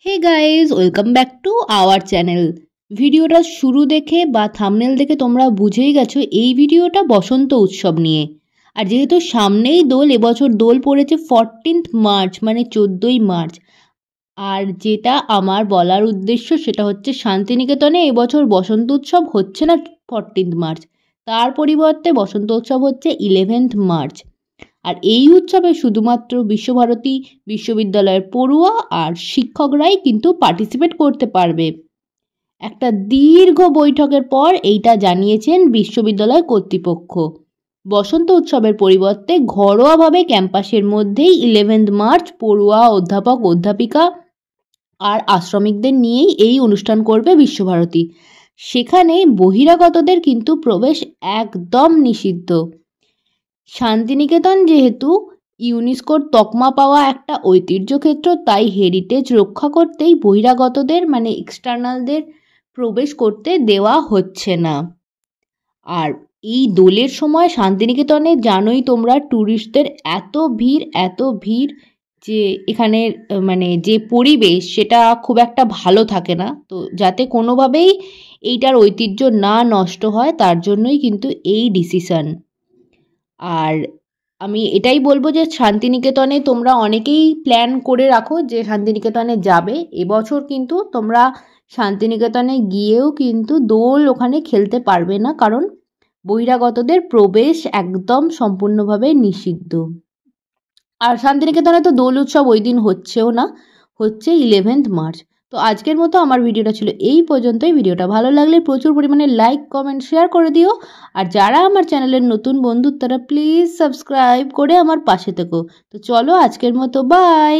Hey guys, welcome back to our channel. ভিডিওটা শুরু দেখে বা থাম্বনেল দেখে তোমরা বুঝেই গেছো এই ভিডিওটা বসন্ত উৎসব নিয়ে। আর যেহেতু সামনেই দোল, এবছর দোল পড়েছে 14th মার্চ মানে 14ই মার্চ। আর যেটা আমার বলার উদ্দেশ্য সেটা হচ্ছে শান্তিনিকেতনে এবছর বসন্ত উৎসব হচ্ছে না 14th মার্চ, তার পরিবর্তে বসন্ত উৎসব হচ্ছে 11th মার্চ। আর এই উৎসবে শুধুমাত্র বিশ্বভারতী বিশ্ববিদ্যালয়ের পড়ুয়া আর শিক্ষকরাই কিন্তু পার্টিসিপেট করতে পারবে। একটা দীর্ঘ বৈঠকের পর এইটা জানিয়েছেন বিশ্ববিদ্যালয় কর্তৃপক্ষ। বসন্ত উৎসবের পরিবর্তে ঘরোয়াভাবে ক্যাম্পাসের মধ্যেই 11th মার্চ পড়ুয়া, অধ্যাপক, অধ্যাপিকা আর আশ্রমিকদের নিয়েই এই অনুষ্ঠান করবে বিশ্বভারতী। সেখানে বহিরাগতদের কিন্তু প্রবেশ একদম নিষিদ্ধ। শান্তিনিকেতন যেহেতু ইউনেস্কোর তকমা পাওয়া একটা ঐতিহ্যক্ষেত্র, তাই হেরিটেজ রক্ষা করতেই বহিরাগতদের মানে এক্সটার্নালদের প্রবেশ করতে দেওয়া হচ্ছে না। আর এই দোলের সময় শান্তিনিকেতনে জানোই তোমরা ট্যুরিস্টদের এত ভিড় যে এখানে মানে যে পরিবেশ সেটা খুব একটা ভালো থাকে না। তো যাতে কোনোভাবেই এইটার ঐতিহ্য না নষ্ট হয় তার জন্যই কিন্তু এই ডিসিশন। আর আমি এটাই বলবো যে শান্তিনিকেতনে তোমরা অনেকেই প্ল্যান করে রাখো যে শান্তিনিকেতনে যাবে। এবছর কিন্তু তোমরা শান্তিনিকেতনে গিয়েও কিন্তু দোল ওখানে খেলতে পারবে না, কারণ বহিরাগতদের প্রবেশ একদম সম্পূর্ণভাবে নিষিদ্ধ। আর শান্তিনিকেতনে তো দোল উৎসব ওই দিন হচ্ছেও না, হচ্ছে 11th মার্চ। তো আজকের মতো আমার ভিডিওটা ছিল এই পর্যন্তই। ভিডিওটা ভালো লাগলে প্রচুর পরিমাণে লাইক, কমেন্ট, শেয়ার করে দিও। আর যারা আমার চ্যানেলের নতুন বন্ধু তারা প্লিজ সাবস্ক্রাইব করে আমার পাশে থেকো। তো চলো আজকের মতো বাই।